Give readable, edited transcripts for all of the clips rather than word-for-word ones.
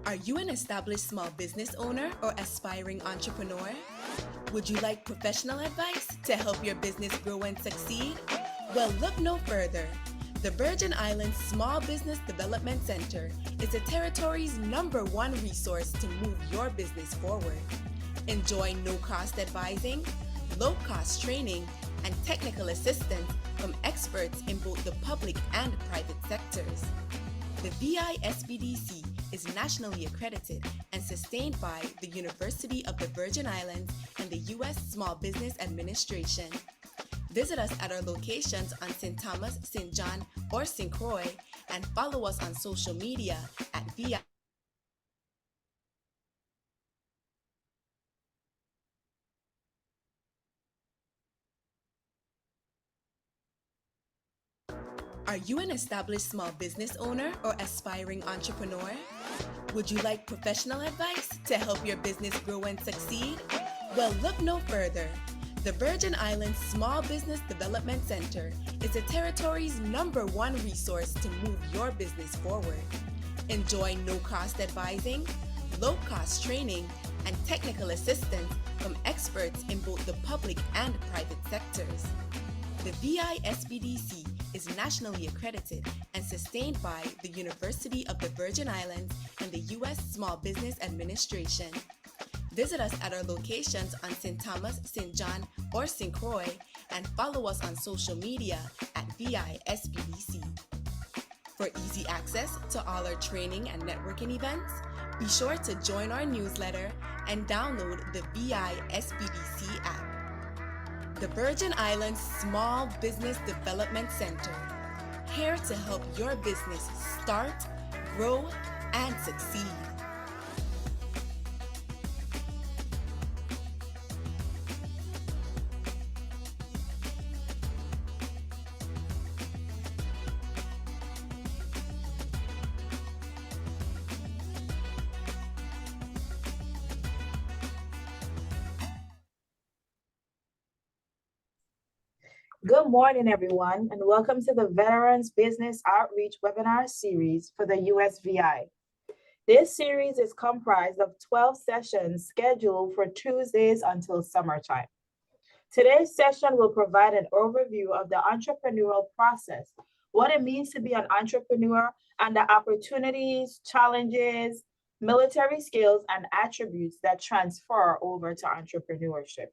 Are you an established small business owner or aspiring entrepreneur? Would you like professional advice to help your business grow and succeed? Well, look no further. The Virgin Islands Small Business Development Center is the territory's #1 resource to move your business forward. Enjoy no-cost advising, low-cost training, and technical assistance from experts in both the public and private sectors. The VISBDC is nationally accredited and sustained by the University of the Virgin Islands and the U.S. Small Business Administration. Visit us at our locations on St. Thomas, St. John, or St. Croix, and follow us on social media at VI. Are you an established small business owner or aspiring entrepreneur? Would you like professional advice to help your business grow and succeed? Well, look no further. The Virgin Islands Small Business Development Center is the territory's #1 resource to move your business forward. Enjoy no-cost advising, low-cost training, and technical assistance from experts in both the public and private sectors. The VISBDC is nationally accredited and sustained by the University of the Virgin Islands and the U.S. Small Business Administration. Visit us at our locations on St. Thomas, St. John, or St. Croix, and follow us on social media at VISBDC. For easy access to all our training and networking events, be sure to join our newsletter and download the VISBDC app. The Virgin Islands Small Business Development Center, here to help your business start, grow, and succeed. Good morning, everyone, and welcome to the Veterans Business Outreach Webinar Series for the USVI. This series is comprised of 12 sessions scheduled for Tuesdays until summertime. Today's session will provide an overview of the entrepreneurial process, what it means to be an entrepreneur, and the opportunities, challenges, military skills, and attributes that transfer over to entrepreneurship.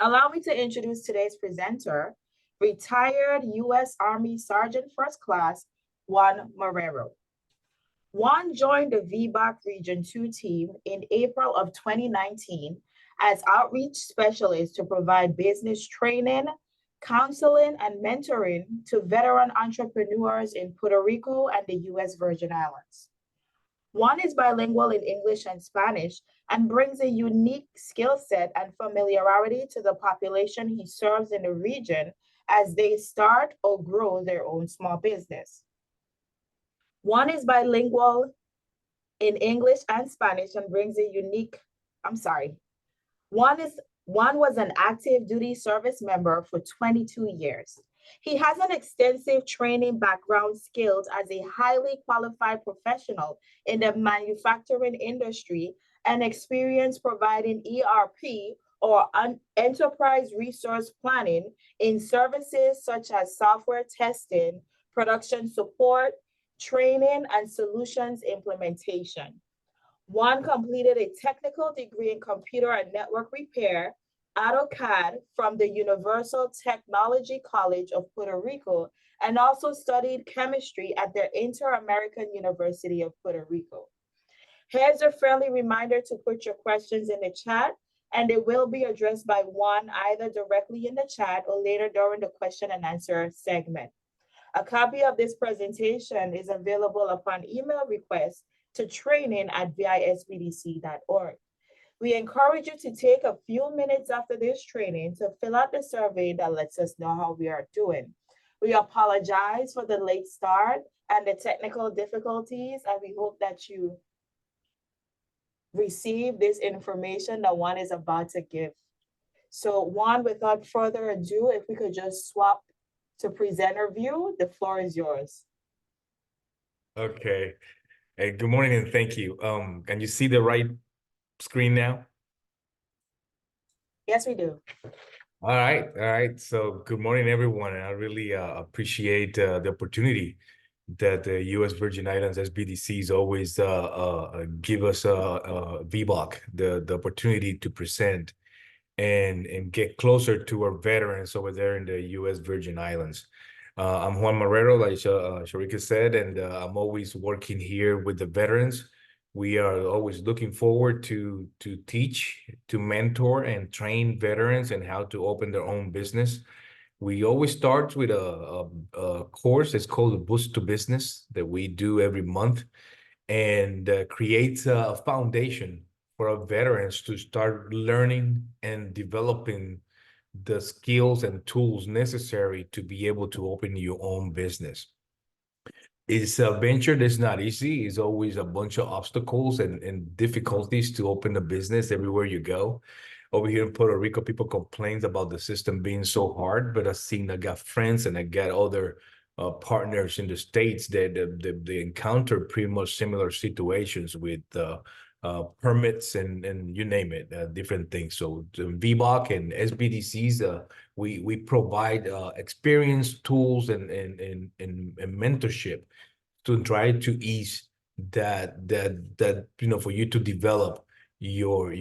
Allow me to introduce today's presenter, retired U.S. Army Sergeant First Class Juan Marrero. Juan joined the VBOC Region 2 team in April of 2019 as outreach specialist to provide business training, counseling, and mentoring to veteran entrepreneurs in Puerto Rico and the U.S. Virgin Islands. Juan is bilingual in English and Spanish and brings a unique skill set and familiarity to the population he serves in the region as they start or grow their own small business. Juan is bilingual in English and Spanish and brings a unique, Juan was an active duty service member for 22 years. He has an extensive training background skills as a highly qualified professional in the manufacturing industry and experience providing ERP or enterprise resource planning in services such as software testing, production support, training, and solutions implementation. Juan completed a technical degree in computer and network repair, AutoCAD, from the Universal Technology College of Puerto Rico, and also studied chemistry at the Inter-American University of Puerto Rico. Here's a friendly reminder to put your questions in the chat, and they will be addressed by Juan either directly in the chat or later during the question and answer segment. A copy of this presentation is available upon email request to training@visbdc.org. We encourage you to take a few minutes after this training to fill out the survey that lets us know how we are doing. We apologize for the late start and the technical difficulties, and we hope that you receive this information that Juan is about to give. So Juan, without further ado, if we could just swap to presenter view, the floor is yours. Okay. Hey, good morning and thank you. Can you see the right screen now? Yes, we do. All right. So good morning, everyone. And I really appreciate the opportunity that the U.S. Virgin Islands SBDCs always give us VBOC, the opportunity to present and get closer to our veterans over there in the U.S. Virgin Islands. I'm Juan Marrero, like Sharika said, and I'm always working here with the veterans. We are always looking forward to teach, to mentor, and train veterans and how to open their own business. We always start with a course. It's called a Boost to Business that we do every month and creates a foundation for our veterans to start learning and developing the skills and tools necessary to be able to open your own business. It's a venture that's not easy. It's always a bunch of obstacles and difficulties to open a business everywhere you go. Over here in Puerto Rico, people complain about the system being so hard, but I got friends and I got other partners in the States that they encounter pretty much similar situations with permits and you name it, different things. So the VBOC and SBDCs, we provide experience, tools, and mentorship to try to ease that for you to develop your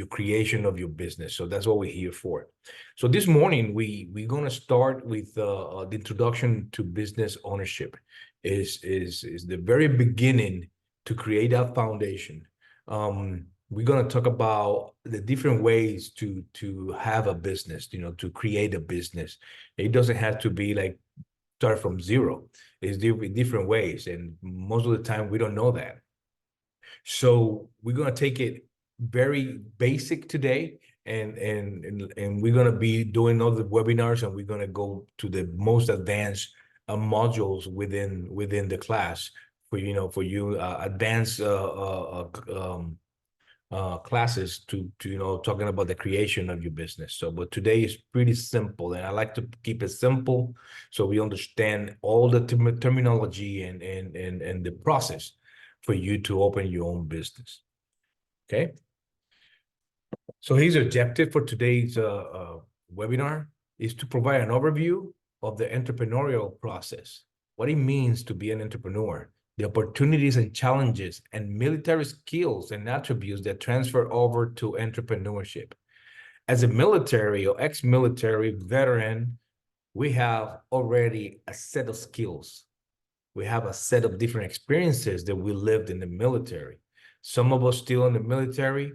creation of your business. So that's what we're here for. So this morning we're gonna start with the introduction to business ownership. Is the very beginning to create that foundation. We're gonna talk about the different ways to have a business, to create a business. It doesn't have to be like start from zero. It's different ways, and most of the time we don't know that. So we're gonna take it very basic today, and we're gonna be doing other webinars, and we're gonna go to the most advanced modules within the class for you advanced classes to talking about the creation of your business. So, but today is pretty simple, and I like to keep it simple so we understand all the terminology and the process for you to open your own business. Okay. So his objective for today's webinar is to provide an overview of the entrepreneurial process, what it means to be an entrepreneur, the opportunities and challenges, and military skills and attributes that transfer over to entrepreneurship. As a military or ex-military veteran, we have already a set of skills. We have a set of different experiences that we lived in the military. Some of us still in the military,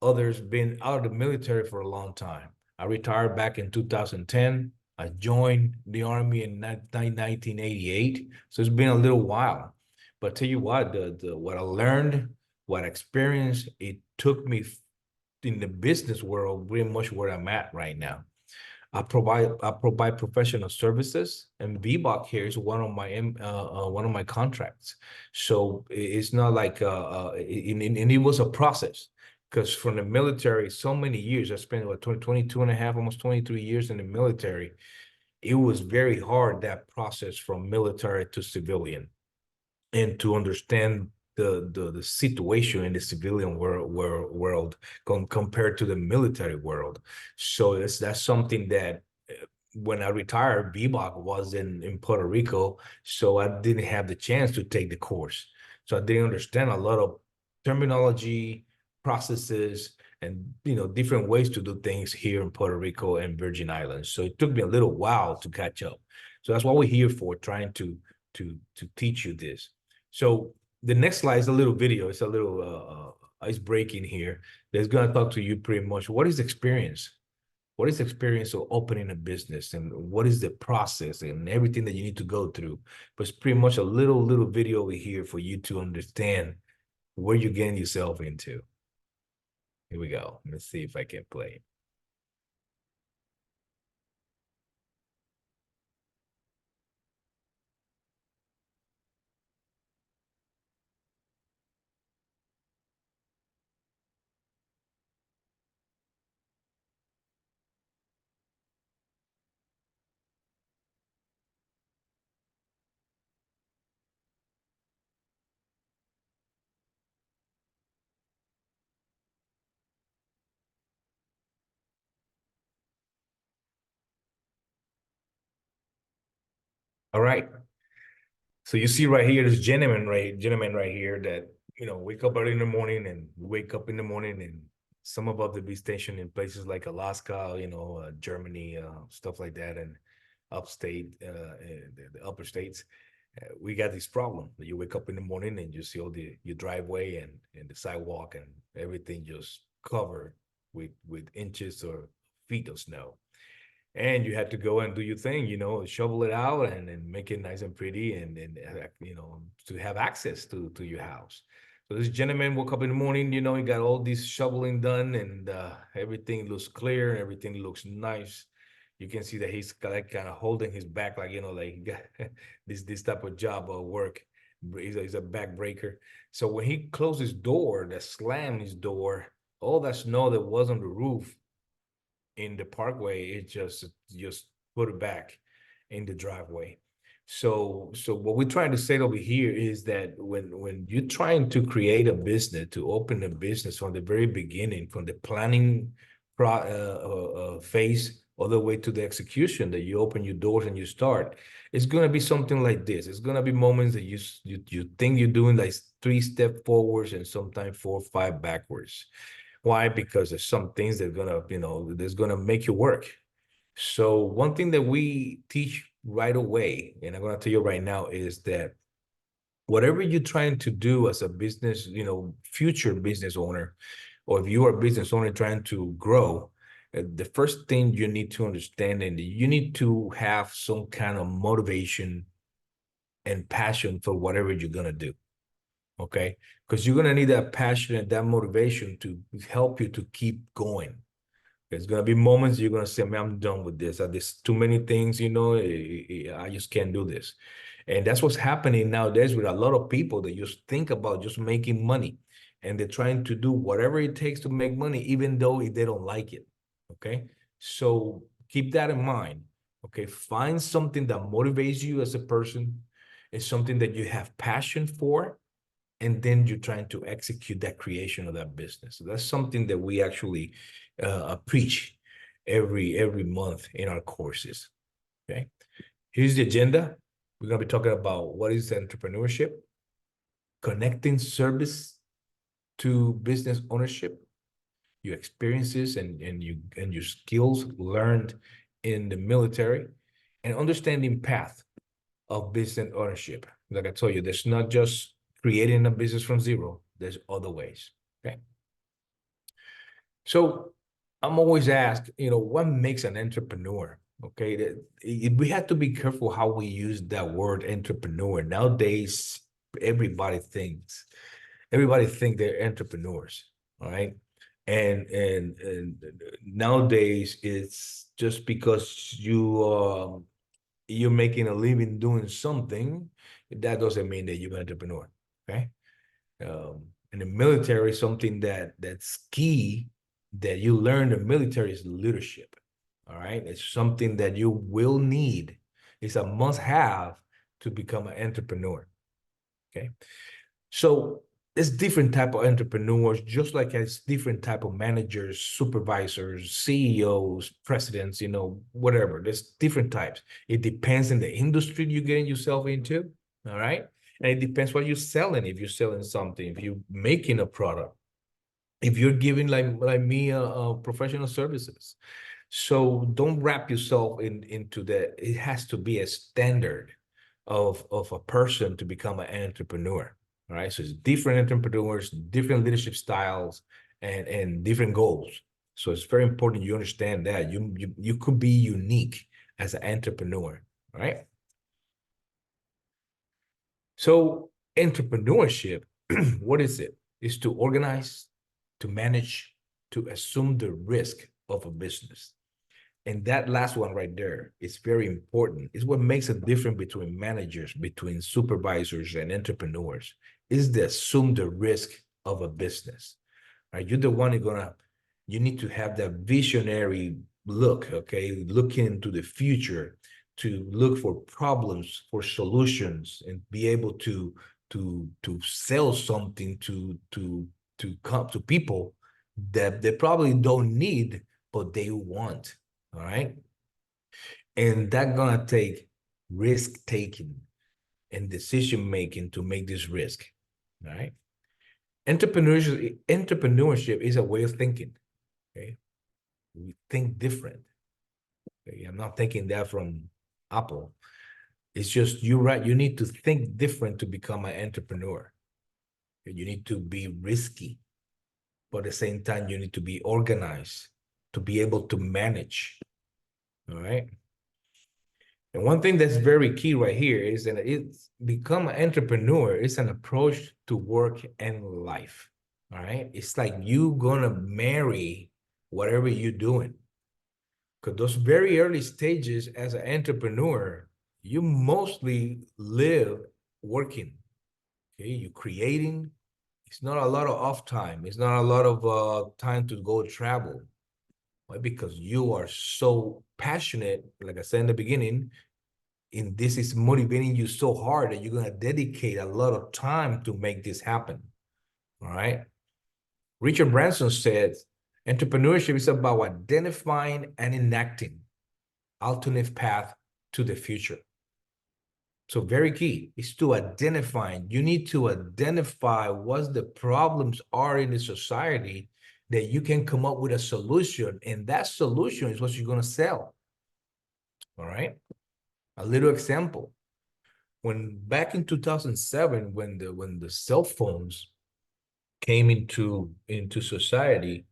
others been out of the military for a long time. I retired back in 2010. I joined the Army in 1988. So it's been a little while. But I tell you what, what I learned, what I experienced, it took me in the business world pretty much where I'm at right now. I provide professional services, and VBOC here is one of my contracts. So it's not like and it was a process because from the military, so many years I spent what 22 and a half, almost 23 years in the military. It was very hard, that process from military to civilian, and to understand the situation in the civilian world compared to the military world. So that's something that when I retired, VBOC was in Puerto Rico, so I didn't have the chance to take the course. So I didn't understand a lot of terminology, processes, and different ways to do things here in Puerto Rico and Virgin Islands. So it took me a little while to catch up. So that's what we're here for, trying to teach you this. So the next slide is a little video. It's a little ice breaking here. That's going to talk to you pretty much. What is experience? What is experience of opening a business, and what is the process and everything that you need to go through? But it's pretty much a little video over here for you to understand where you're getting yourself into. Here we go. Let's see if I can play. All right. So you see right here, this gentleman right here that, wake up early in the morning and wake up in the morning, and some of us to be stationed in places like Alaska, Germany, stuff like that, and upstate, the upper states. We got this problem. You wake up in the morning and you see all your driveway and the sidewalk and everything just covered with inches or feet of snow. And you had to go and do your thing, shovel it out and make it nice and pretty, and to have access to your house. So this gentleman woke up in the morning, he got all this shoveling done, and everything looks clear, everything looks nice. You can see that he's like kind of holding his back, like, like he got this type of job or work. He's a backbreaker. So when he closed his door, that slammed his door, all that snow that was on the roof in the parkway, it just put it back in the driveway. So what we're trying to say over here is that when you're trying to create a business, to open a business from the very beginning, from the planning phase all the way to the execution, that you open your doors and you start, it's going to be something like this. It's going to be moments that you think you're doing like 3 steps forwards and sometimes 4 or 5 backwards. Why? Because there's some things that are gonna, that's gonna make you work. So one thing that we teach right away, and I'm gonna tell you right now, is that whatever you're trying to do as a business, future business owner, or if you are a business owner trying to grow, the first thing you need to understand, and you need to have some kind of motivation and passion for whatever you're gonna do. Okay, because you're gonna need that passion and that motivation to help you to keep going. There's gonna be moments you're gonna say, "Man, I'm done with this. There's too many things, I just can't do this." And that's what's happening nowadays with a lot of people that just think about just making money, and they're trying to do whatever it takes to make money, even though they don't like it. Okay, so keep that in mind. Okay, find something that motivates you as a person, and something that you have passion for, and then you're trying to execute that creation of that business. So that's something that we actually preach every month in our courses. Okay, here's the agenda. We're going to be talking about what is entrepreneurship, connecting service to business ownership, your experiences and your skills learned in the military, and understanding path of business ownership. Like I told you, there's not just creating a business from zero. There's other ways. Okay. So I'm always asked, what makes an entrepreneur? Okay. We have to be careful how we use that word entrepreneur. Nowadays, everybody thinks they're entrepreneurs. All right. And nowadays it's just because you're making a living doing something, that doesn't mean that you're an entrepreneur. Okay. In the military, something that's key that you learn in the military is leadership. All right. It's something that you will need. It's a must-have to become an entrepreneur. Okay. So it's different type of entrepreneurs, just like it's different type of managers, supervisors, CEOs, presidents, whatever. There's different types. It depends on the industry you're getting yourself into. All right. And it depends what you're selling. If you're selling something, if you're making a product, if you're giving like me professional services. So don't wrap yourself into that. It has to be a standard of a person to become an entrepreneur. All right. So it's different entrepreneurs, different leadership styles, and different goals. So it's very important you understand that you could be unique as an entrepreneur. All right. So entrepreneurship, what is it? It's to organize, to manage, to assume the risk of a business. And that last one right there is very important. It's what makes a difference between managers, between supervisors and entrepreneurs, is to assume the risk of a business. Right? You're the one you need to have that visionary look, okay? Looking into the future, to look for problems, for solutions, and be able to sell something to come to people that they probably don't need, but they want. All right. And that's gonna take risk taking and decision making to make this risk. All right. Entrepreneurship is a way of thinking. Okay. We think different. Okay? I'm not thinking that from Apple. It's just you're right. You need to think different to become an entrepreneur. You need to be risky, but at the same time, you need to be organized to be able to manage. All right. And one thing that's very key right here is that it's become an entrepreneur. It's an approach to work and life. All right. It's like you gonna marry whatever you're doing. Because those very early stages as an entrepreneur, you mostly live working. Okay, you're creating. It's not a lot of off time. It's not a lot of time to go travel. Why? Because you are so passionate, like I said in the beginning, and this is motivating you so hard that you're going to dedicate a lot of time to make this happen. All right. Richard Branson said, entrepreneurship is about identifying and enacting alternate path to the future. So very key is to identify. You need to identify what the problems are in the society that you can come up with a solution. And that solution is what you're going to sell. All right. A little example. When back in 2007, when the cell phones came into society,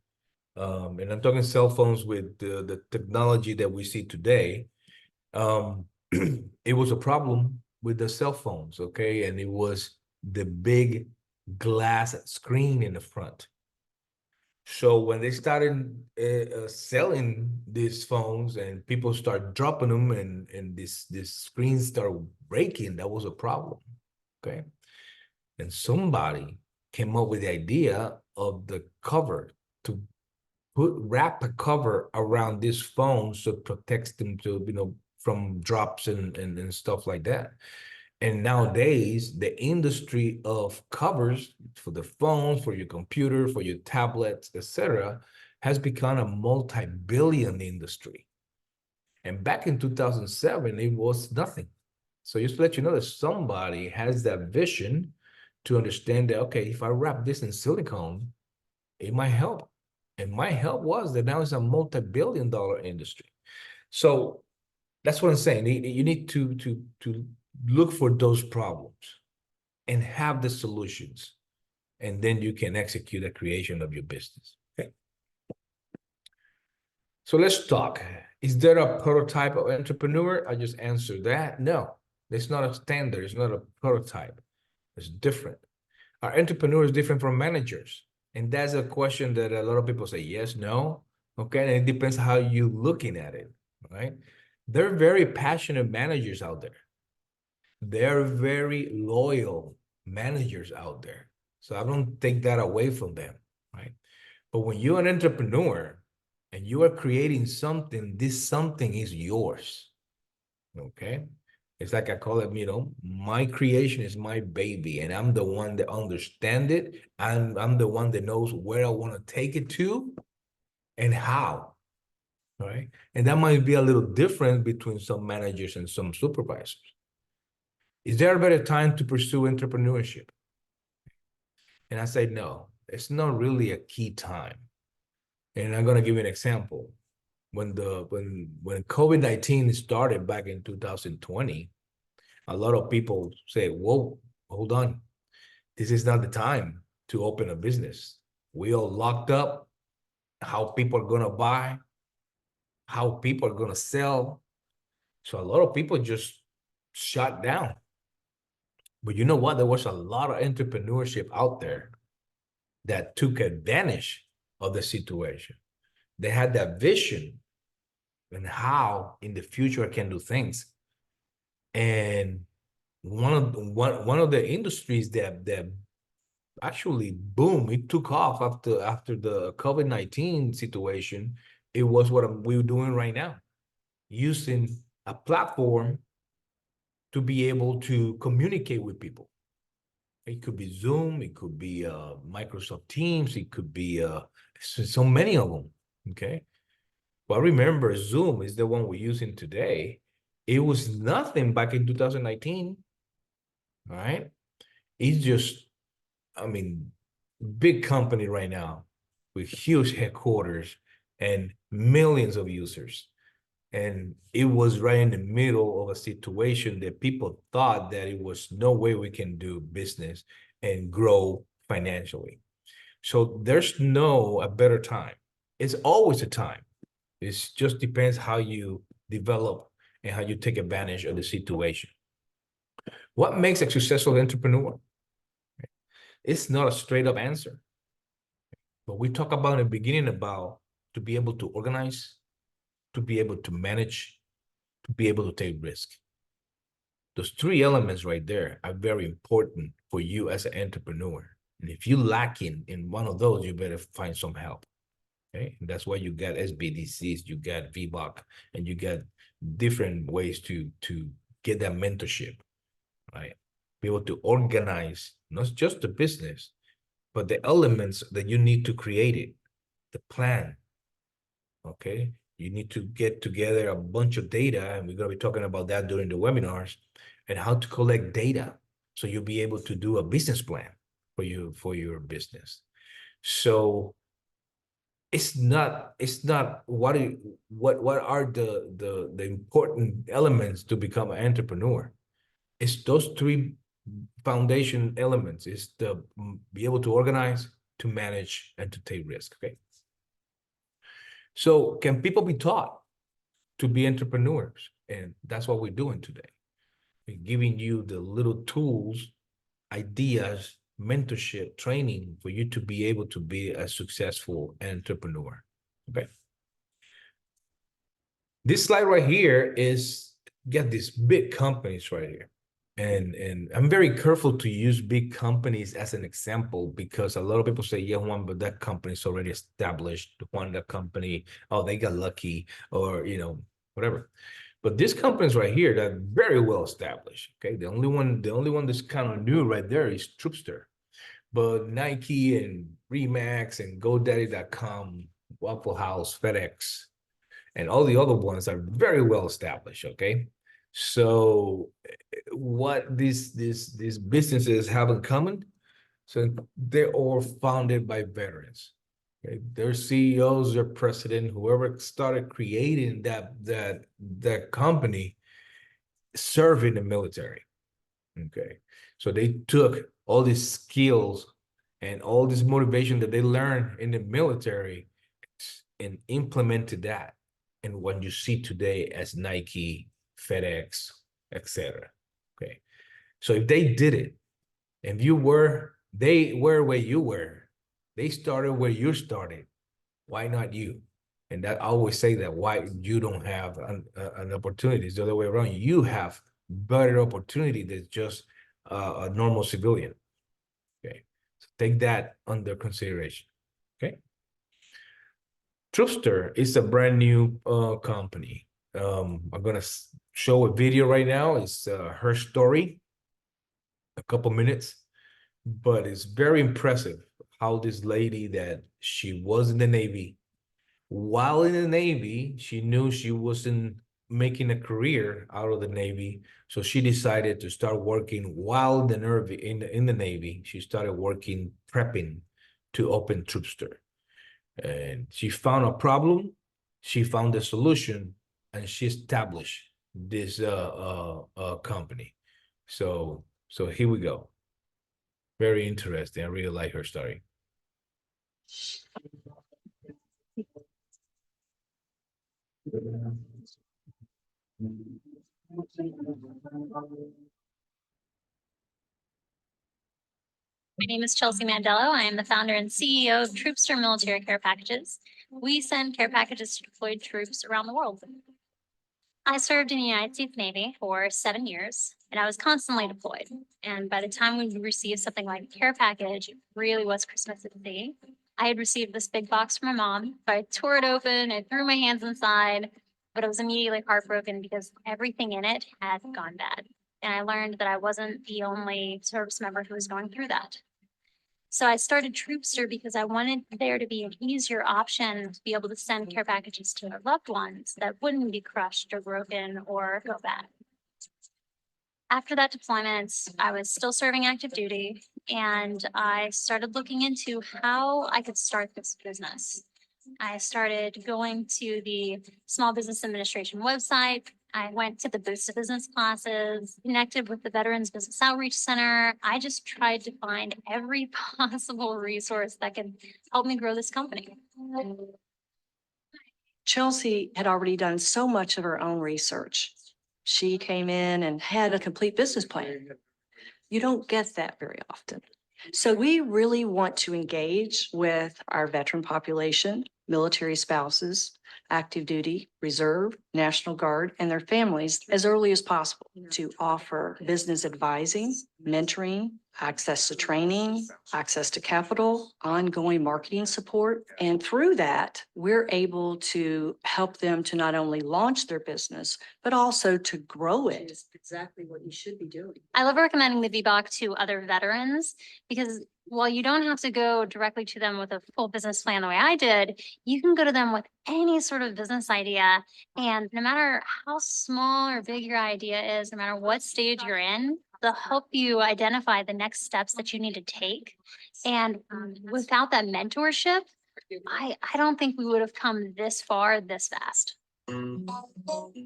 and I'm talking cell phones with the technology that we see today, it was a problem with the cell phones, okay? And it was the big glass screen in the front. So when they started selling these phones and people start dropping them and this screen start breaking, that was a problem, okay? And somebody came up with the idea of the cover to wrap a cover around this phone so it protects them to, from drops and stuff like that. And nowadays, the industry of covers for the phones, for your computer, for your tablets, etc., has become a multi-billion industry. And back in 2007, it was nothing. So just to let you know that somebody has that vision to understand that, okay, if I wrap this in silicone, it might help. And my help was that now it's a multi-billion-dollar industry. So that's what I'm saying. You need to look for those problems and have the solutions, and then you can execute the creation of your business. Okay. So let's talk. Is there a prototype of entrepreneur? I just answered that. No, it's not a standard. It's not a prototype. It's different. Are entrepreneurs different from managers? And that's a question that a lot of people say yes, no. Okay, and it depends how you're looking at it, right? There are very passionate managers out there. There are very loyal managers out there. So I don't take that away from them, right? But when you're an entrepreneur and you are creating something, this something is yours, okay? It's like I call it, my creation is my baby, and I'm the one that understands it. I'm the one that knows where I want to take it to and how, right? And that might be a little different between some managers and some supervisors. Is there a better time to pursue entrepreneurship? And I say, no, it's not really a key time. And I'm going to give you an example. When COVID-19 started back in 2020, a lot of people say, whoa, hold on. This is not the time to open a business. We all locked up. How people are going to buy, how people are going to sell. So a lot of people just shut down. But you know what? There was a lot of entrepreneurship out there that took advantage of the situation. They had that vision and how in the future I can do things. And one of the industries that actually boom, it took off after the COVID-19 situation. It was what we're doing right now, using a platform to be able to communicate with people. It could be Zoom, it could be Microsoft Teams, it could be so many of them, okay? But remember, Zoom is the one we're using today. It was nothing back in 2019. All right. It's just, I mean, big company right now with huge headquarters and millions of users. And it was right in the middle of a situation that people thought that it was no way we can do business and grow financially. So there's no a better time. It's always a time. It just depends how you develop and how you take advantage of the situation. What makes a successful entrepreneur? It's not a straight up answer, but we talk about in the beginning about to be able to organize, to be able to manage, to be able to take risk. Those three elements right there are very important for you as an entrepreneur. And if you lack in one of those, you better find some help. Okay, and that's why you got SBDCs, you got VBOC, and you got different ways to get that mentorship, right? Be able to organize not just the business, but the elements that you need to create it, the plan. Okay, you need to get together a bunch of data, and we're going to be talking about that during the webinars, and how to collect data so you'll be able to do a business plan for your business. So it's not what are the important elements to become an entrepreneur. It's those three foundation elements. Is to be able to organize, to manage, and to take risk. Okay, so can people be taught to be entrepreneurs? And that's what we're doing today. We're giving you the little tools, ideas, mentorship, training for you to be able to be a successful entrepreneur. Okay. This slide right here is get these big companies right here. And I'm very careful to use big companies as an example because a lot of people say, yeah, Juan, but that company's already established. Juan, that company, oh, they got lucky, or whatever. But these companies right here that are very well established. Okay, the only one that's kind of new right there is Troopster. But Nike and Remax and GoDaddy.com, Waffle House, FedEx, and all the other ones are very well established. Okay, so what these businesses have in common? So they're all founded by veterans. Okay? Their CEOs, their president, whoever started creating that company, served in the military. Okay, so they took all these skills and all this motivation that they learned in the military and implemented that in what you see today as Nike, FedEx, etc. Okay, so if they did it, and they were where you were, they started where you started, why not you? And that I always say that why you don't have an opportunity. It's the other way around. You have better opportunity than just a normal civilian. Okay, so take that under consideration. Okay, Troopster is a brand new company. I'm gonna show a video right now. It's her story, a couple minutes, but it's very impressive how this lady that she was in the Navy. While in the Navy, she knew she wasn't making a career out of the Navy, so she decided to start working while in the Navy. She started working prepping to open Troopster, and she found a problem. She found a solution, and she established this company. So here we go. Very interesting. I really like her story. My name is Chelsea Mandello. I am the founder and CEO of Troopster Military Care Packages. We send care packages to deployed troops around the world. I served in the United States Navy for 7 years, and I was constantly deployed. And by the time we received something like a care package, it really was Christmas at sea. I had received this big box from my mom. So I tore it open, I threw my hands inside, but I was immediately heartbroken because everything in it had gone bad. And I learned that I wasn't the only service member who was going through that. So I started Troopster because I wanted there to be an easier option to be able to send care packages to our loved ones that wouldn't be crushed or broken or go bad. After that deployment, I was still serving active duty, and I started looking into how I could start this business. I started going to the Small Business Administration website. I went to the Boost to Business classes, connected with the Veterans Business Outreach Center. I just tried to find every possible resource that could help me grow this company. Chelsea had already done so much of her own research. She came in and had a complete business plan. You don't get that very often. So we really want to engage with our veteran population, military spouses, active duty, reserve, National Guard, and their families as early as possible to offer business advising, mentoring, access to training, access to capital, ongoing marketing support. And through that, we're able to help them to not only launch their business, but also to grow it. Exactly what you should be doing. I love recommending the VBOC to other veterans because while you don't have to go directly to them with a full business plan the way I did, you can go to them with any sort of business idea. And no matter how small or big your idea is, no matter what stage you're in, they'll help you identify the next steps that you need to take. And without that mentorship, I don't think we would have come this far this fast.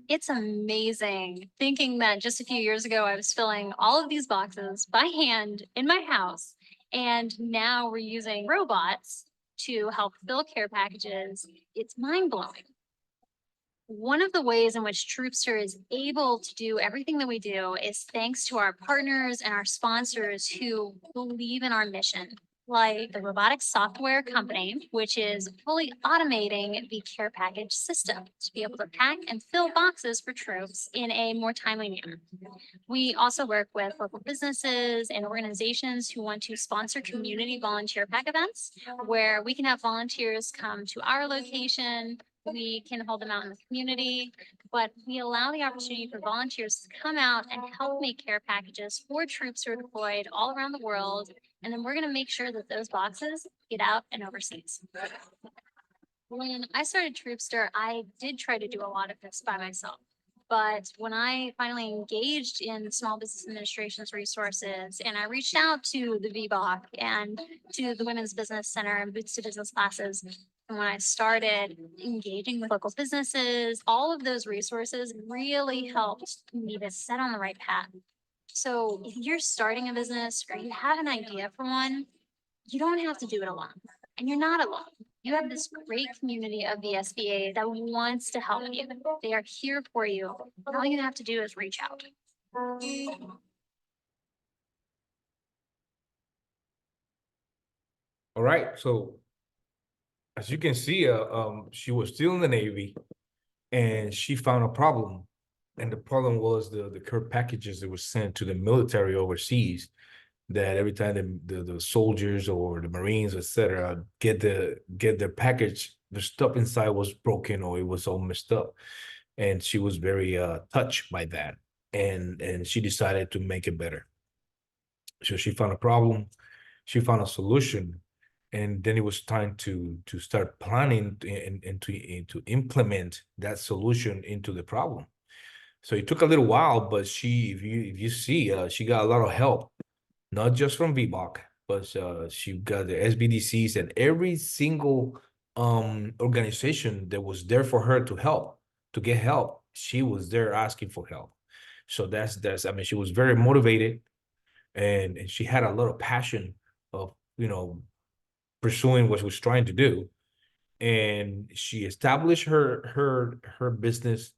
It's amazing thinking that just a few years ago, I was filling all of these boxes by hand in my house. And now we're using robots to help fill care packages. It's mind blowing. One of the ways in which Troopster is able to do everything that we do is thanks to our partners and our sponsors who believe in our mission, like the robotics software company, which is fully automating the care package system to be able to pack and fill boxes for troops in a more timely manner. We also work with local businesses and organizations who want to sponsor community volunteer pack events where we can have volunteers come to our location. We can hold them out in the community, but we allow the opportunity for volunteers to come out and help make care packages for troops who are deployed all around the world. And then we're going to make sure that those boxes get out and overseas. When I started Troopster, I did try to do a lot of this by myself. But when I finally engaged in Small Business Administration's resources and I reached out to the VBOC and to the Women's Business Center and Boots to Business classes, and when I started engaging with local businesses, all of those resources really helped me to set on the right path. So if you're starting a business or you have an idea for one, you don't have to do it alone. And you're not alone. You have this great community of the SBA that wants to help you. They are here for you. All you have to do is reach out. All right, so as you can see, she was still in the Navy, and she found a problem, and the problem was the care packages that were sent to the military overseas. That every time the soldiers or the Marines, etc., get their package, the stuff inside was broken or it was all messed up, and she was very touched by that, and she decided to make it better. So she found a problem, she found a solution, and then it was time to start planning and to implement that solution into the problem. So it took a little while, but if you see, she got a lot of help. Not just from VBOC, but she got the SBDCs and every single organization that was there for her to get help. She was there asking for help. So that's I mean, she was very motivated, and she had a lot of passion of pursuing what she was trying to do. And she established her business,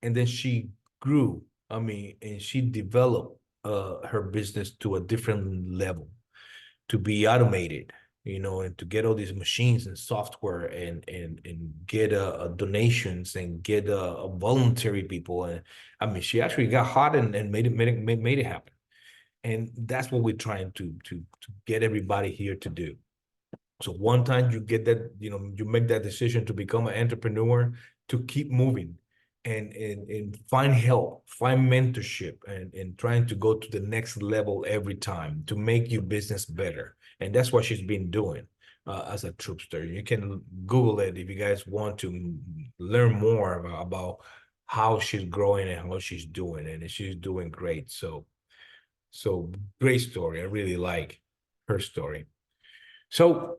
and then she grew. I mean, and she developed her business to a different level, to be automated, and to get all these machines and software and get donations and get voluntary people. And I mean, she actually got hot and made it happen. And that's what we're trying to get everybody here to do. So one time you get that, you make that decision to become an entrepreneur, to keep moving and find help, find mentorship, and trying to go to the next level every time to make your business better And that's what she's been doing as a troopster. You can Google it if you guys want to learn more about how she's growing and how she's doing, and she's doing great. So great story. I really like her story. So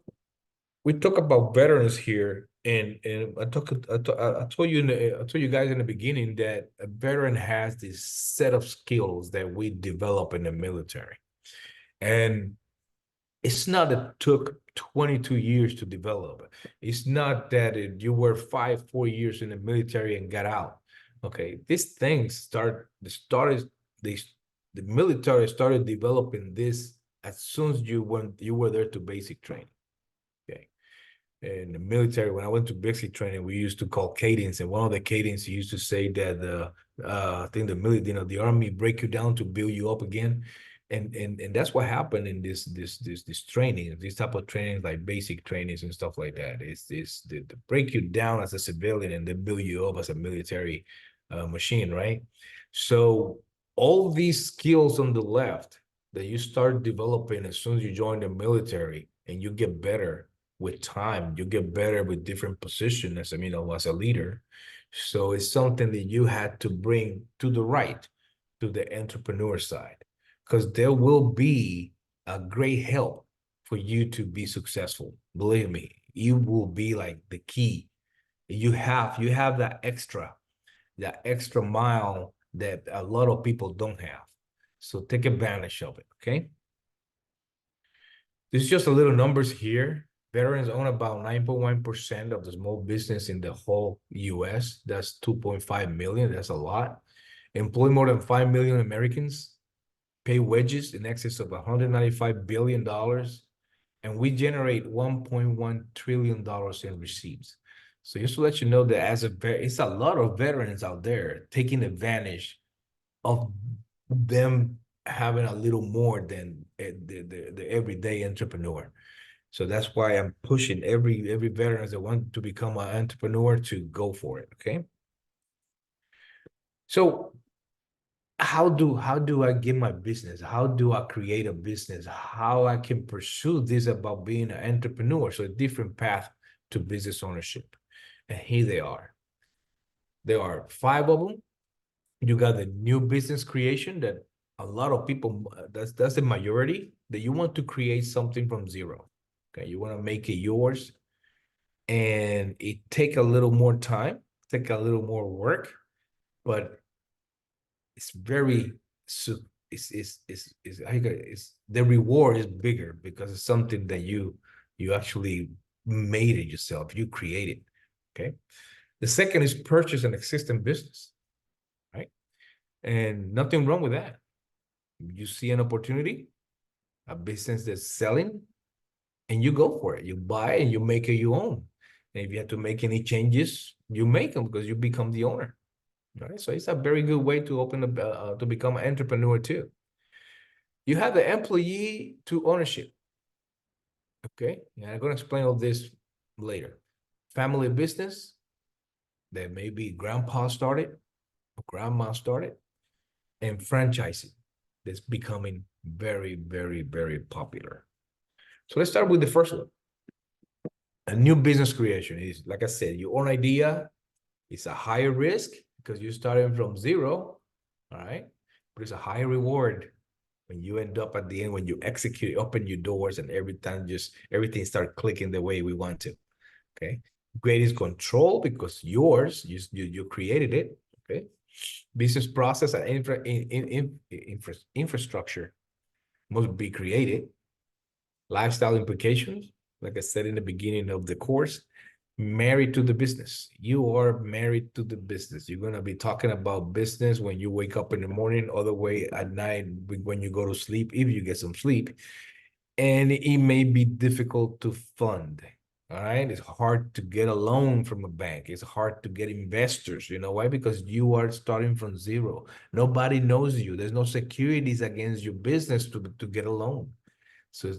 we talk about veterans here, and I told you guys in the beginning that a veteran has this set of skills that we develop in the military, and it's not that it took 22 years to develop. It's not that you were 4 years in the military and got out. Okay, these things the military started developing this as soon as you were there to basic training. Okay. In the military, when I went to basic training, we used to call cadence, and one of the cadence used to say that I think the military, the army break you down to build you up again, and that's what happened in this training, this type of training, like basic trainings and stuff like that. It's the break you down as a civilian and then build you up as a military machine, right? So all these skills on the left that you start developing as soon as you join the military, and you get better with time, you get better with different positions as as a leader. So it's something that you had to bring to the right, to the entrepreneur side, because there will be a great help for you to be successful. Believe me, you will be like the key. You have that extra mile that a lot of people don't have. So take advantage of it, okay? This is just a little numbers here. Veterans own about 9.1% of the small business in the whole US. That's 2.5 million. That's a lot. Employ more than 5 million Americans. Pay wages in excess of $195 billion. And we generate $1.1 trillion in receipts. So just to let you know that it's a lot of veterans out there taking advantage of them having a little more than the everyday entrepreneur. So that's why I'm pushing every veteran that want to become an entrepreneur to go for it. Okay. So how do I get my business? How do I create a business? How I can pursue this about being an entrepreneur? So a different path to business ownership. And here they are. There are 5 of them. You got the new business creation that a lot of people, that's the majority, that you want to create something from zero. Okay, you want to make it yours, and it take a little more time, take a little more work, but it's very it's the reward is bigger because it's something that you actually made it yourself, you created. Okay, the second is purchase an existing business, right? And nothing wrong with that. You see an opportunity, a business that's selling, and you go for it. You buy and you make it your own. And if you have to make any changes, you make them because you become the owner. All right. So it's a very good way to to become an entrepreneur too. You have the employee to ownership. Okay. And I'm going to explain all this later. Family business that maybe grandpa started or grandma started, and franchising that's becoming very, very, very popular. So let's start with the first one. A new business creation is, like I said, your own idea. It's a higher risk because you're starting from zero, all right? But it's a higher reward when you end up at the end, when you execute, open your doors, and everything start clicking the way we want to, okay? Greatest control because yours, you created it, okay? Business process and infrastructure must be created. Lifestyle implications, like I said in the beginning of the course, married to the business. You are married to the business. You're going to be talking about business when you wake up in the morning, other way at night when you go to sleep, if you get some sleep. And it may be difficult to fund. All right. It's hard to get a loan from a bank. It's hard to get investors. You know why? Because you are starting from zero. Nobody knows you. There's no securities against your business to get a loan. So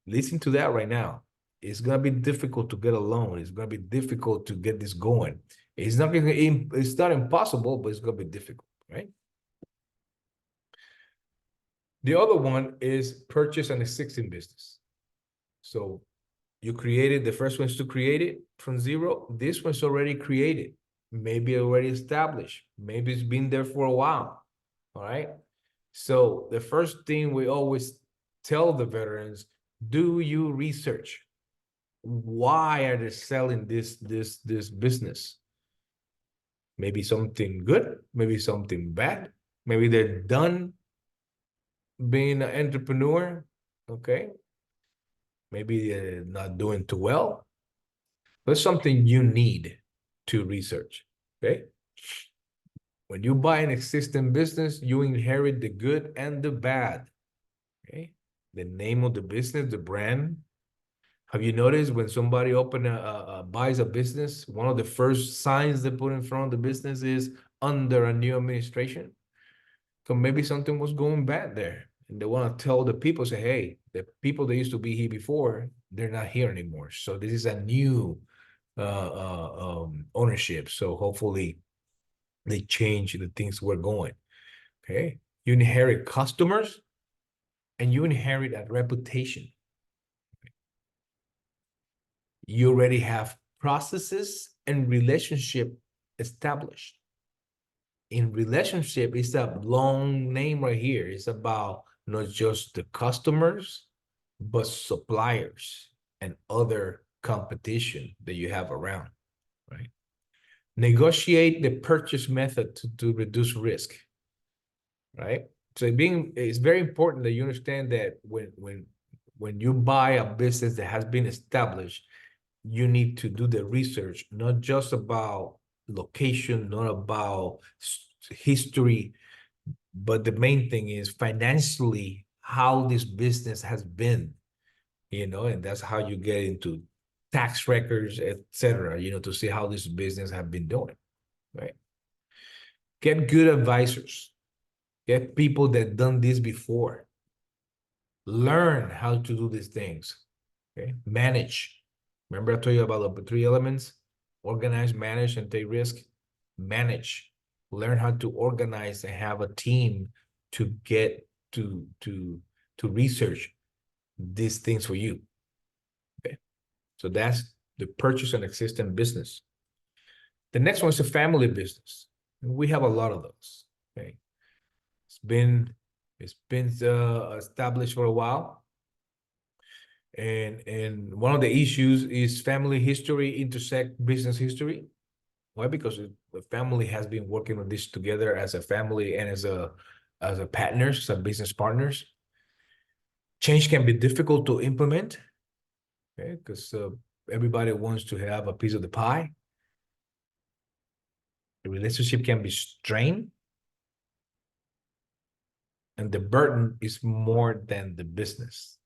listen to that right now. It's going to be difficult to get a loan. It's going to be difficult to get this going. It's not impossible, but it's going to be difficult, right? The other one is purchase an existing business. So you created, the first one is to create it from zero. This one's already created, maybe already established, maybe it's been there for a while. All right. So the first thing we always tell the veterans, do you research? Why are they selling this business? Maybe something good, maybe something bad, maybe they're done being an entrepreneur. Okay. Maybe they're not doing too well. That's something you need to research. Okay. When you buy an existing business, you inherit the good and the bad. Okay. The name of the business, the brand. Have you noticed when somebody buys a business, one of the first signs they put in front of the business is under a new administration? So maybe something was going bad there. And they want to tell the people, say, hey, the people that used to be here before, they're not here anymore. So this is a new ownership. So hopefully they change the things we're going. Okay. You inherit customers and you inherit a reputation. You already have processes and relationship established. In relationship, it's a long name right here. It's about not just the customers, but suppliers and other competition that you have around, right? Negotiate the purchase method to reduce risk, right? So it's very important that you understand that when you buy a business that has been established, you need to do the research, not just about location, not about history, but the main thing is financially how this business has been, and that's how you get into tax records, etc., to see how this business have been doing, right? Get good advisors, get people that done this before, learn how to do these things, okay? Manage. Remember I told you about the 3 elements: organize, manage, and take risk. Manage. Learn how to organize and have a team to get to research these things for you. Okay. So that's the purchase an existing business. The next one is a family business. We have a lot of those. Okay. It's been established for a while. And one of the issues is family history intersect business history. Why? Because the family has been working on this together as a family and as a partners, as business partners. Change can be difficult to implement, okay? Because everybody wants to have a piece of the pie. The relationship can be strained, and the burden is more than the business.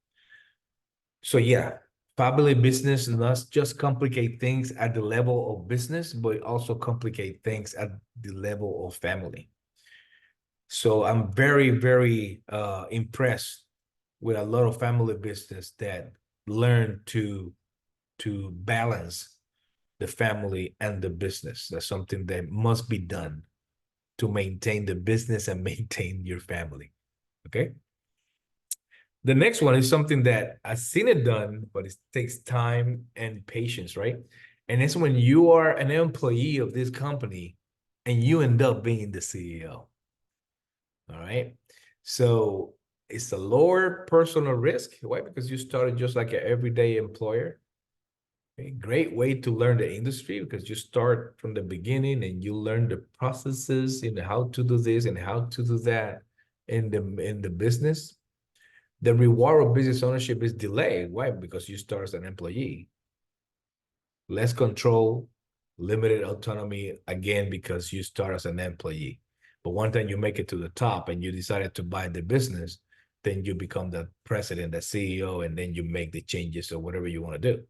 So yeah, family business does not just complicate things at the level of business, but also complicate things at the level of family. So I'm very, very impressed with a lot of family business that learn to balance the family and the business. That's something that must be done to maintain the business and maintain your family. Okay. The next one is something that I've seen it done, but it takes time and patience, right? And it's when you are an employee of this company and you end up being the CEO. All right. So it's a lower personal risk. Why? Because you started just like an everyday employer. A great way to learn the industry because you start from the beginning and you learn the processes and how to do this and how to do that in the business. The reward of business ownership is delayed. Why? Because you start as an employee. Less control, limited autonomy, again, because you start as an employee. But one time you make it to the top and you decided to buy the business, then you become the president, the CEO, and then you make the changes or whatever you want to do.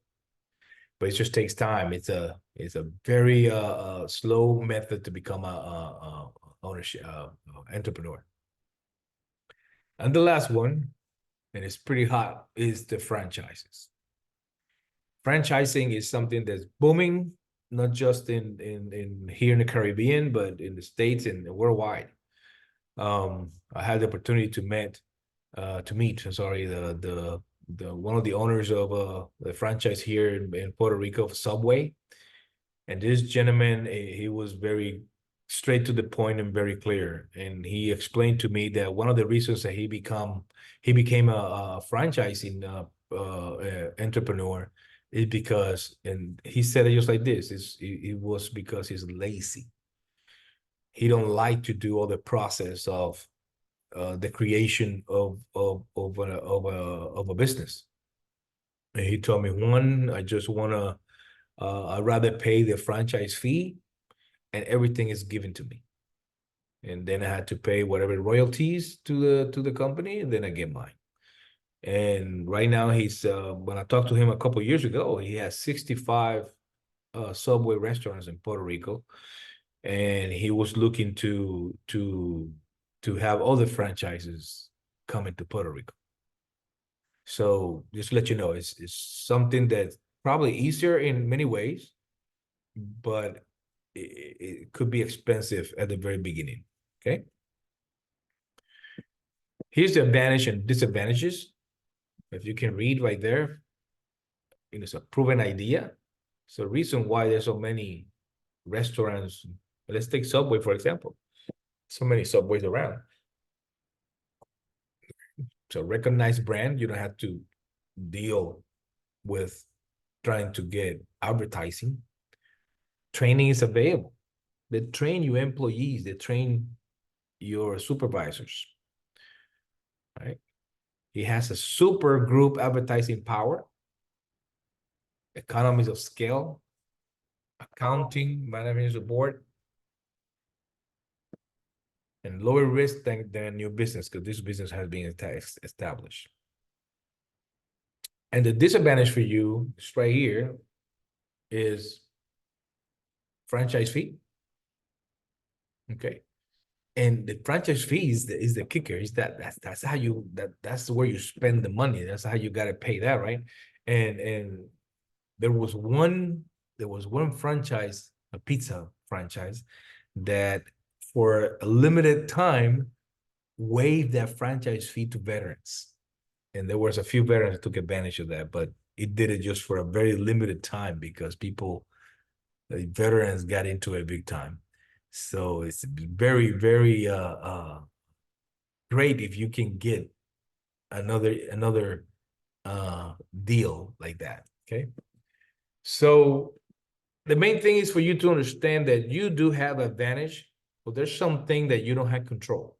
But it just takes time. It's a very slow method to become a ownership entrepreneur. And the last one, and it's pretty hot, is the franchises. Franchising is something that's booming, not just in here in the Caribbean, but in the States and worldwide. I had the opportunity to meet to meet, sorry, the one of the owners of the franchise here in Puerto Rico, Subway. And this gentleman, he was very straight to the point and very clear. And he explained to me that one of the reasons that he became a franchising entrepreneur is because, and he said it just like this, it was because he's lazy. He don't like to do all the process of the creation of a business. And he told me, one, I just wanna I'd rather pay the franchise fee and everything is given to me. And then I had to pay whatever royalties to the company, and then I get mine. And right now he's when I talked to him a couple years ago, he has 65 Subway restaurants in Puerto Rico. And he was looking to have other franchises coming to Puerto Rico. So just to let you know, it's something that's probably easier in many ways, but it could be expensive at the very beginning. Okay. Here's the advantage and disadvantages. If you can read right there, it's a proven idea. So the reason why there's so many restaurants, let's take Subway, for example. So many Subways around. So recognized brand, you don't have to deal with trying to get advertising. Training is available. They train your employees, they train your supervisors, right? He has a super group advertising power, economies of scale, accounting, management support, and lower risk than a new business, because this business has been established. And the disadvantage for you is right here is franchise fee. Okay. And the franchise fee is the kicker. Is that's how you that's where you spend the money. That's how you gotta pay that, right? And there was one franchise, a pizza franchise, that for a limited time waived that franchise fee to veterans. And there was a few veterans that took advantage of that, but it did it just for a very limited time because people, the veterans, got into it big time. So it's very, very great if you can get another deal like that. Okay. So the main thing is for you to understand that you do have advantage, but there's something that you don't have control.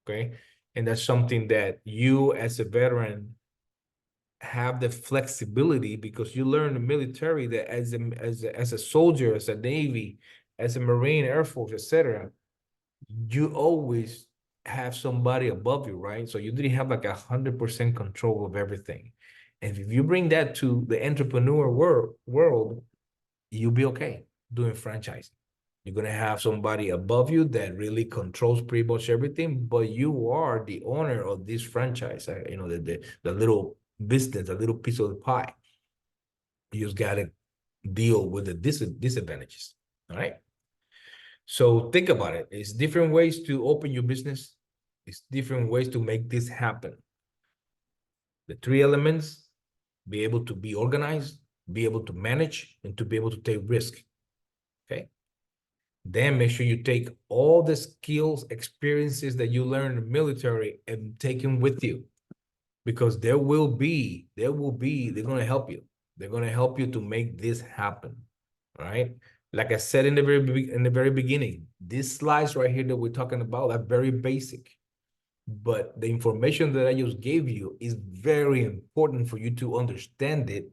Okay. And that's something that you as a veteran have the flexibility, because you learn in the military that as a soldier, as a Navy, as a Marine, Air Force, etc., you always have somebody above you, right? So you didn't have like 100% control of everything. And if you bring that to the entrepreneur world, you'll be okay doing franchising. You're going to have somebody above you that really controls pretty much everything, but you are the owner of this franchise, you know, the little business, a little piece of the pie. You just got to deal with the disadvantages, all right? So think about it. It's different ways to open your business. It's different ways to make this happen. The three elements: be able to be organized, be able to manage, and to be able to take risk, okay? Then make sure you take all the skills, experiences that you learn in the military and take them with you, because they're going to help you. They're going to help you to make this happen, all right? Like I said in the very beginning, these slides right here that we're talking about are very basic, but the information that I just gave you is very important for you to understand it.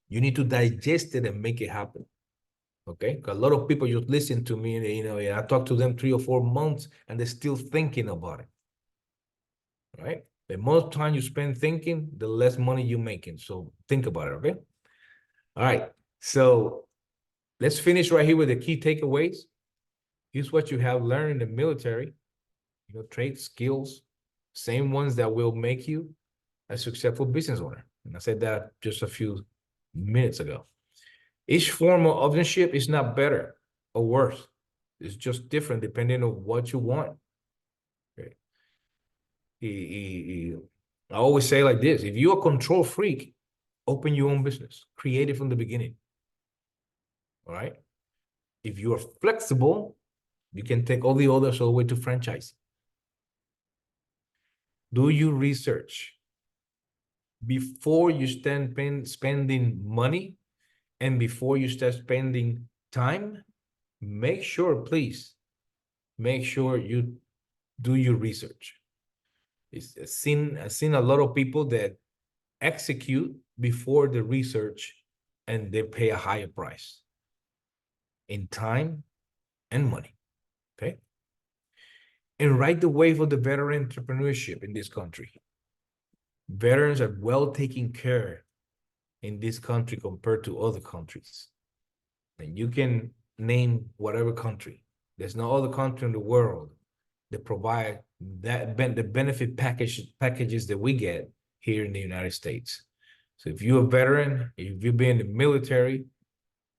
You need to digest it and make it happen. Okay, because a lot of people just listen to me, and you know, I talk to them 3 or 4 months, and they're still thinking about it. Right? The more time you spend thinking, the less money you're making. So think about it. Okay. All right. So let's finish right here with the key takeaways. Here's what you have learned in the military. You know, traits, skills, same ones that will make you a successful business owner. And I said that just a few minutes ago. Each form of ownership is not better or worse. It's just different depending on what you want. Okay. I always say like this: if you're a control freak, open your own business, create it from the beginning. All right. If you are flexible, you can take all the others all the way to franchise. Do your research before you start spending money, and before you start spending time. Make sure, please, make sure you do your research. I've seen a lot of people that execute before the research, and they pay a higher price in time and money. Okay. And ride the wave of the veteran entrepreneurship in this country. Veterans are well taken care in this country compared to other countries. And you can name whatever country. There's no other country in the world that provide the benefit packages that we get here in the United States. So if you're a veteran, if you've been in the military,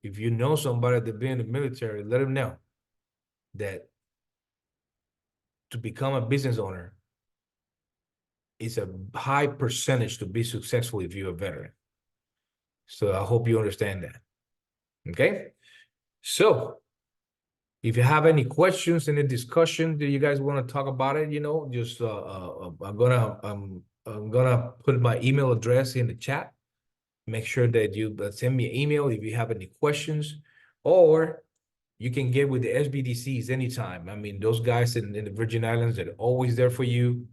if you know somebody that been in the military, let them know that to become a business owner is a high percentage to be successful if you're a veteran. So I hope you understand that. Okay. So if you have any questions, any discussion that you guys want to talk about it, just I'm gonna put my email address in the chat. Make sure that you send me an email if you have any questions, or you can get with the SBDCs anytime. I mean, those guys in the Virgin Islands are always there for you.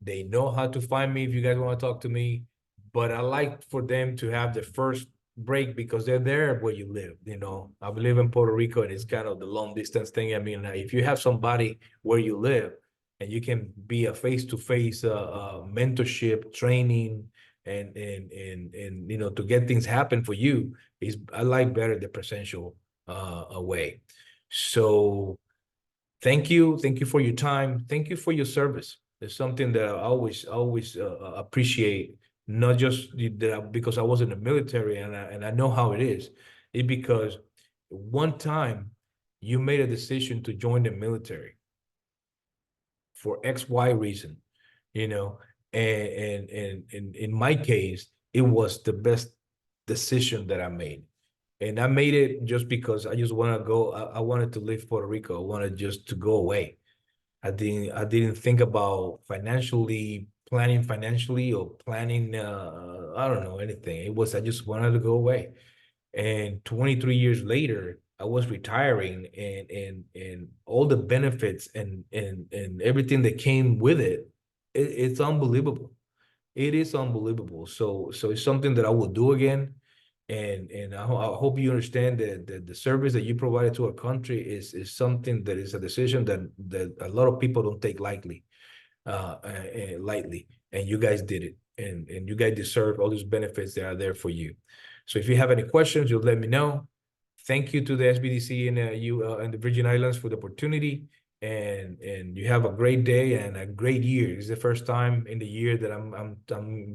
They know how to find me if you guys want to talk to me, but I like for them to have the first break because they're there where you live. I live in Puerto Rico, and it's kind of the long distance thing. I mean, if you have somebody where you live and you can be a face-to-face mentorship training and to get things happen for you, I like better the presential way. So thank you for your time. Thank you for your service. It's something that I always appreciate, not just because I was in the military and I know how it is. It's because one time you made a decision to join the military for XY reason, and in my case, it was the best decision that I made. And I made it just because I just want to go. I wanted to leave Puerto Rico. I wanted just to go away. I didn't think about planning financially or planning, I don't know, anything. I just wanted to go away. And 23 years later, I was retiring, and all the benefits and everything that came with it's unbelievable. It is unbelievable. So it's something that I will do again. And I hope you understand that the service that you provided to our country is something that is a decision that a lot of people don't take lightly, and you guys did it, and you guys deserve all these benefits that are there for you. So if you have any questions, you'll let me know. Thank you to the SBDC and the Virgin Islands for the opportunity. And you have a great day and a great year. It's the first time in the year that I'm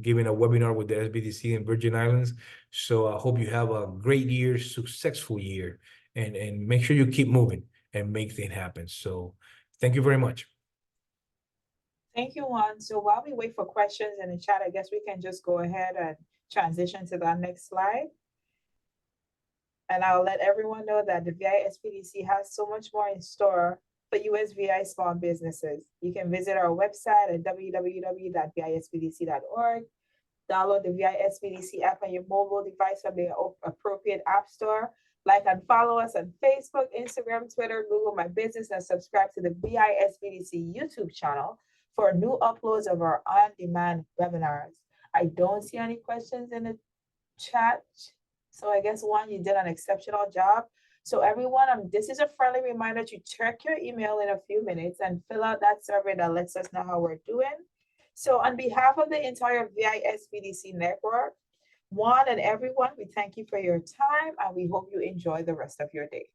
giving a webinar with the SBDC in Virgin Islands. So I hope you have a great year, successful year, and make sure you keep moving and make things happen. So thank you very much. Thank you, Juan. So while we wait for questions in the chat, I guess we can just go ahead and transition to the next slide. And I'll let everyone know that the VI SBDC has so much more in store for USVI small businesses. You can visit our website at www.visbdc.org. Download the VI SBDC app on your mobile device from the appropriate app store. Like and follow us on Facebook, Instagram, Twitter, Google My Business, and subscribe to the VI SBDC YouTube channel for new uploads of our on-demand webinars. I don't see any questions in the chat. So I guess, Juan, you did an exceptional job. So everyone, this is a friendly reminder to check your email in a few minutes and fill out that survey that lets us know how we're doing. So on behalf of the entire VI SBDC network, Juan and everyone, we thank you for your time, and we hope you enjoy the rest of your day.